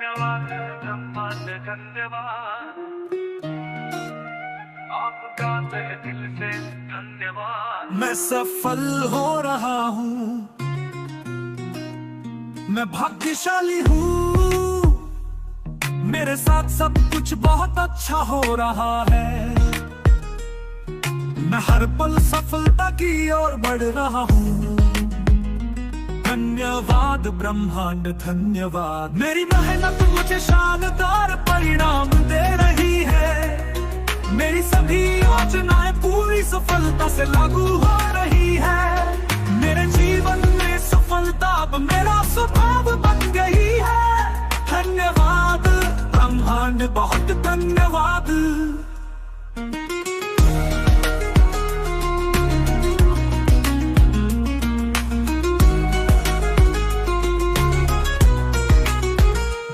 धन्यवाद ब्रह्मांड धन्यवाद, आपका तहे दिल से धन्यवाद। मैं सफल हो रहा हूँ, मैं भाग्यशाली हूँ, मेरे साथ सब कुछ बहुत अच्छा हो रहा है। मैं हर पल सफलता की ओर बढ़ रहा हूँ। धन्यवाद ब्रह्मांड धन्यवाद, मेरी मेहनत मुझे शानदार परिणाम दे रही है। मेरी सभी योजनाएं पूरी सफलता से लागू हो रही है। मेरे जीवन में सफलता अब मेरा स्वभाव बन गई है। धन्यवाद ब्रह्मांड बहुत धन्यवाद।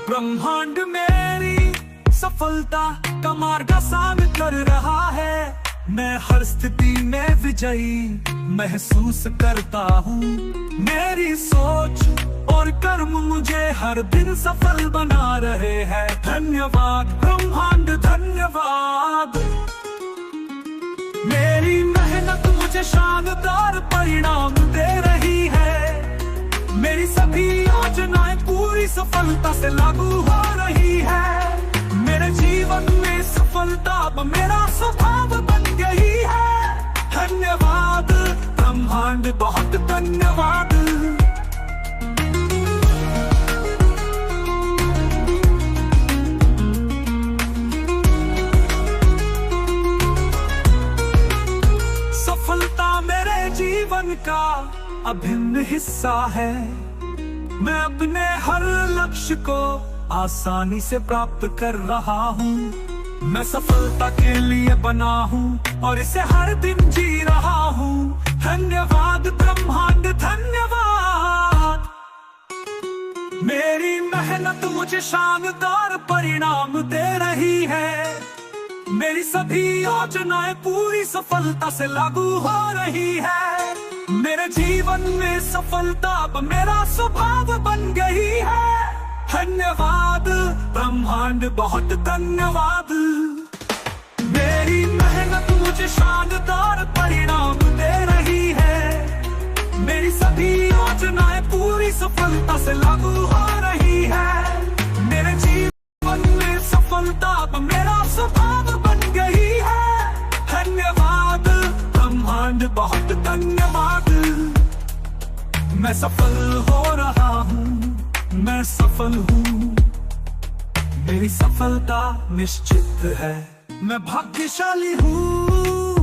ब्रह्मांड मेरी सफलता का मार्ग आसान कर रहा है। मैं हर स्थिति में विजयी महसूस करता हूँ। मेरी सोच और कर्म मुझे हर दिन सफल बना रहे हैं। धन्यवाद ब्रह्मांड धन्यवाद, मेरी मेहनत मुझे शानदार परिणाम दे रही है। मेरी सभी योजनाएं पूरी सफलता से लागू हो रही है। मेरे जीवन में सफलता अब मेरा स्वभाव बन गई है। धन्यवाद ब्रह्मांड बहुत धन्यवाद। सफलता मेरे जीवन का अभिन्न हिस्सा है। मैं अपने हर लक्ष्य को आसानी से प्राप्त कर रहा हूँ। मैं सफलता के लिए बना हूँ और इसे हर दिन जी रहा हूँ। धन्यवाद ब्रह्मांड धन्यवाद, मेरी मेहनत मुझे शानदार परिणाम दे रही है। मेरी सभी योजनाएं पूरी सफलता से लागू हो रही है। मेरे जीवन में सफलता अब मेरा स्वभाव बन गई है। धन्यवाद ब्रह्मांड बहुत धन्यवाद, मेरी मेहनत मुझे शानदार परिणाम दे रही है। मेरी सभी योजनाएं पूरी सफलता से लागू हो रही है। मेरे जीवन में सफलता अब मेरा स्वभाव बन गई है। धन्यवाद ब्रह्मांड बहुत धन्यवाद, मैं सफल हो रहा हूँ, मैं सफल हूँ, मेरी सफलता निश्चित है। मैं भाग्यशाली हूँ,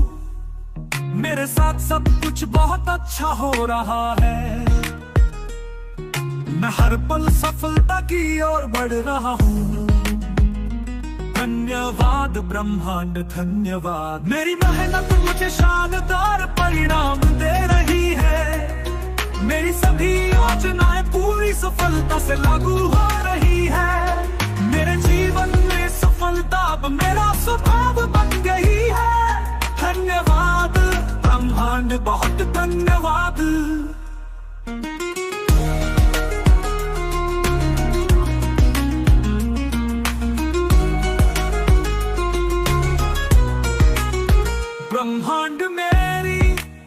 मेरे साथ सब कुछ बहुत अच्छा हो रहा है। मैं हर पल सफलता की ओर बढ़ रहा हूँ। धन्यवाद ब्रह्मांड धन्यवाद, मेरी मेहनत मुझे शानदार परिणाम दे रही है। मेरी सभी योजनाएं पूरी सफलता से लागू हो रही है। मेरे जीवन में सफलता अब मेरा स्वभाव बन गई है। धन्यवाद ब्रह्मांड बहुत धन्यवाद। ब्रह्मांड मेरी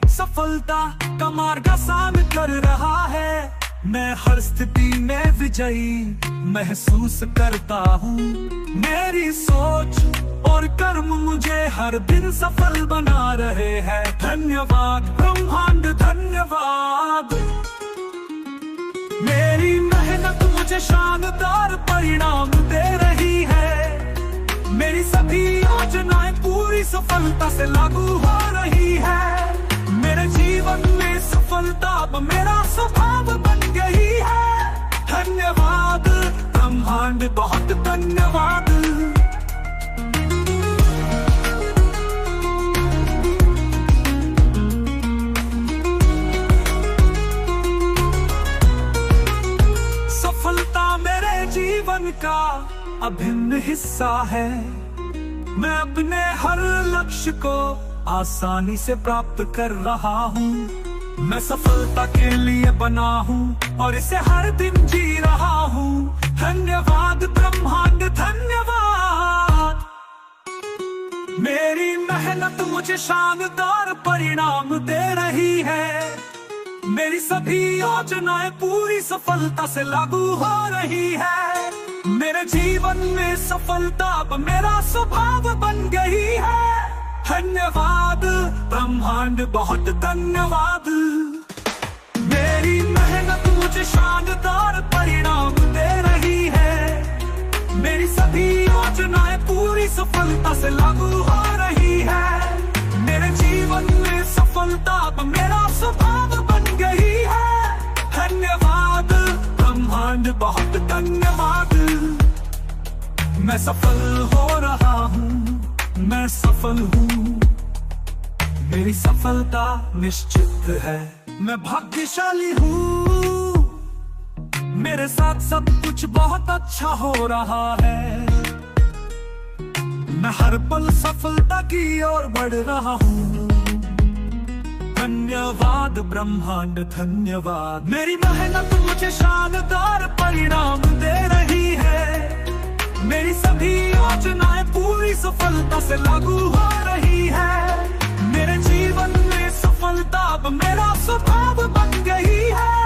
सफलता का मार्ग आसान कर रहा है। मैं हर स्थिति में विजयी महसूस करता हूँ। मेरी सोच और कर्म मुझे हर दिन सफल बना रहे हैं। धन्यवाद ब्रह्मांड धन्यवाद, मेरी मेहनत मुझे शानदार परिणाम दे रही है। मेरी सभी योजनाएं पूरी सफलता से लागू हो रही है। मेरे जीवन में सफलता अब मेरा स्वभाव बन गई है। धन्यवाद ब्रह्मांड बहुत धन्यवाद, सफलता मेरे जीवन का अभिन्न हिस्सा है। मैं अपने हर लक्ष्य को आसानी से प्राप्त कर रहा हूँ। मैं सफलता के लिए बना हूँ और इसे हर दिन जी रहा हूँ। धन्यवाद मुझे शानदार परिणाम दे रही है। मेरी सभी योजनाएं पूरी सफलता से लागू हो रही है। मेरे जीवन में सफलता अब मेरा स्वभाव बन गई है। धन्यवाद ब्रह्मांड, बहुत धन्यवाद। मेरी मेहनत मुझे शानदार परिणाम दे रही है। मेरी सभी योजनाएं पूरी सफलता से लागू हो रही है। मेरे जीवन में सफलता अब मेरा स्वभाव बन गई है। धन्यवाद ब्रह्मांड, बहुत धन्यवाद। मैं सफल हो रहा हूँ, मैं सफल हूँ। मेरी सफलता निश्चित है। मैं भाग्यशाली हूँ, मेरे साथ सब कुछ बहुत अच्छा हो रहा है। मैं हर पल सफलता की ओर बढ़ रहा हूँ। धन्यवाद ब्रह्मांड, धन्यवाद। मेरी मेहनत मुझे शानदार परिणाम दे रही है। मेरी सभी योजनाएं पूरी सफलता से लागू हो रही है। मेरे जीवन में सफलता अब मेरा स्वभाव बन गई है।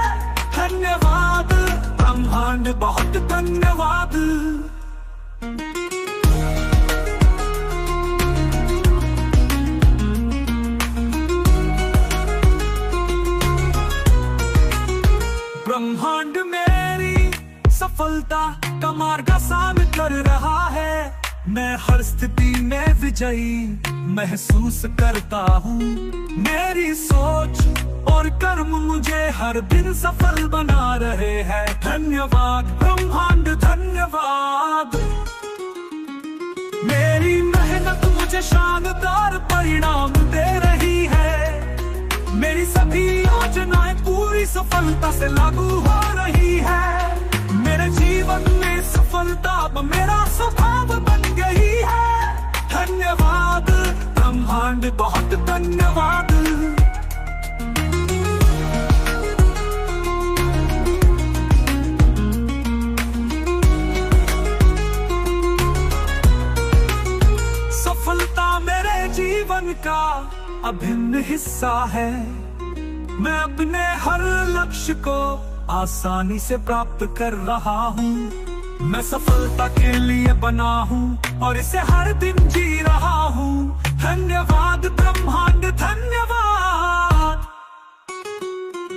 धन्यवाद ब्रह्मांड, बहुत धन्यवाद। ब्रह्मांड मेरी सफलता का मार्ग आसान कर रहा है। मैं हर स्थिति में विजयी महसूस करता हूँ। मेरी सोच और कर्म मुझे हर दिन सफल बना रहे हैं। धन्यवाद ब्रह्मांड, धन्यवाद। मेरी मेहनत मुझे शानदार परिणाम दे रही है। मेरी सभी योजनाएं पूरी सफलता से लागू हो रही है। मेरे जीवन में सफलता अब मेरा स्वभाव बन गई है। धन्यवाद ब्रह्मांड, बहुत धन्यवाद। सफलता मेरे जीवन का अभिन्न हिस्सा है। मैं अपने हर लक्ष्य को आसानी से प्राप्त कर रहा हूँ। मैं सफलता के लिए बना हूँ और इसे हर दिन जी रहा हूँ। धन्यवाद ब्रह्मांड, धन्यवाद।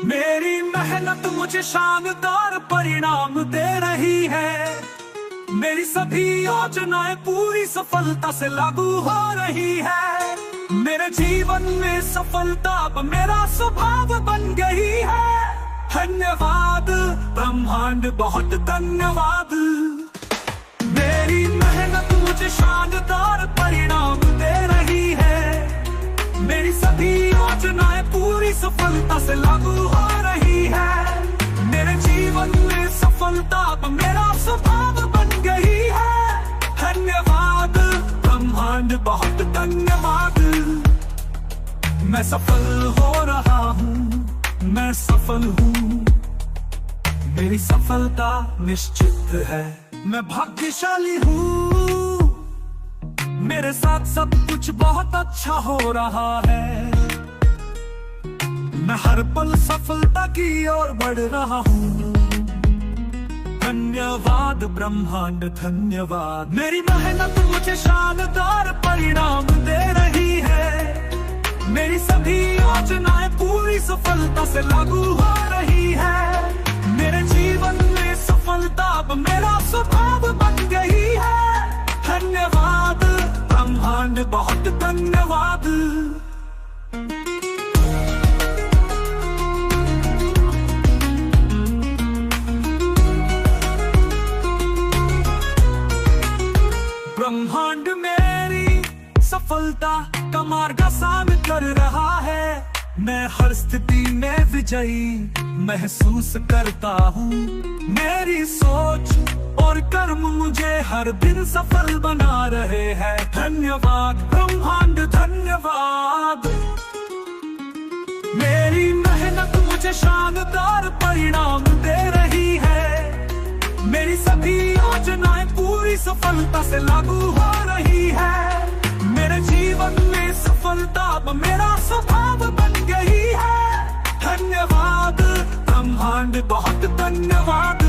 मेरी मेहनत मुझे शानदार परिणाम दे रही है। मेरी सभी योजनाएं पूरी सफलता से लागू हो रही है। मेरे जीवन में सफलता अब मेरा स्वभाव बन गई है। धन्यवाद ब्रह्मांड, बहुत धन्यवाद। मेरी मेहनत मुझे शानदार परिणाम दे रही है। मेरी सभी योजनाएं पूरी सफलता से लागू हो रही है। मेरे जीवन में सफलता अब मेरा स्वभाव बन गई है। धन्यवाद ब्रह्मांड, बहुत धन्यवाद। मैं सफल हो रहा हूँ, मैं सफल हूँ। मेरी सफलता निश्चित है। मैं भाग्यशाली हूँ, मेरे साथ सब कुछ बहुत अच्छा हो रहा है। मैं हर पल सफलता की ओर बढ़ रहा हूँ। धन्यवाद ब्रह्मांड, धन्यवाद। मेरी मेहनत मुझे शानदार परिणाम दे रही है। मेरी सभी योजनाएं पूरी सफलता से लागू हो रही है। मेरे जीवन में सफलता अब मेरा स्वभाव बन गई है। धन्यवाद ब्रह्मांड, बहुत धन्यवाद। ब्रह्मांड मेरी सफलता का मार्ग आसान कर रहा है। मैं हर स्थिति में विजयी महसूस करता हूँ। मेरी सोच और कर्म मुझे हर दिन सफल बना रहे हैं। धन्यवाद ब्रह्मांड, धन्यवाद। मेरी मेहनत मुझे शानदार परिणाम दे रही है। मेरी सभी योजनाएं पूरी सफलता से लागू हो रही है। मेरे जीवन में सफल सफलता अब मेरा स्वभाव बन गई है। धन्यवाद ब्रह्मांड, बहुत धन्यवाद।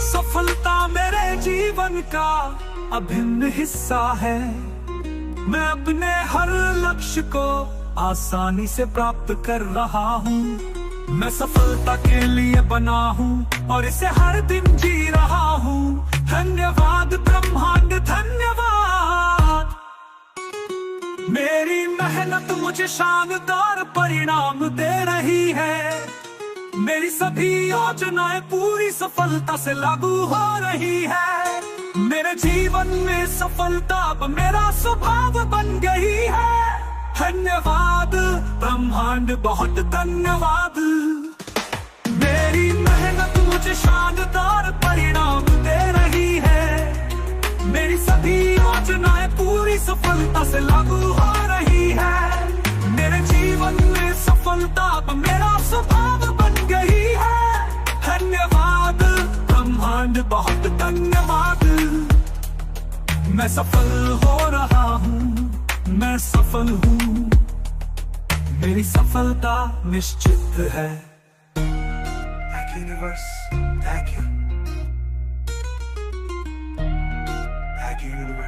सफलता मेरे जीवन का अभिन्न हिस्सा है। मैं अपने हर लक्ष्य को आसानी से प्राप्त कर रहा हूँ। मैं सफलता के लिए बना हूँ और इसे हर दिन जी रहा हूँ। धन्यवाद ब्रह्मांड, धन्यवाद। मेरी मेहनत मुझे शानदार परिणाम दे रही है। मेरी सभी योजनाएं पूरी सफलता से लागू हो रही है। मेरे जीवन में सफलता अब मेरा स्वभाव बन गई है। धन्यवाद ब्रह्मांड, बहुत धन्यवाद। मेरी मेहनत मुझे शानदार परिणाम दे रही है। मेरी सभी योजनाएं पूरी सफलता से लागू हो रही है। मेरे जीवन में सफलता अब मेरा स्वभाव बन गई है। धन्यवाद ब्रह्मांड, बहुत धन्यवाद। मैं सफल हो रहा हूँ, मैं सफल हूँ। मेरी सफलता निश्चित है। Thank you, universe. Thank you. Thank you, universe.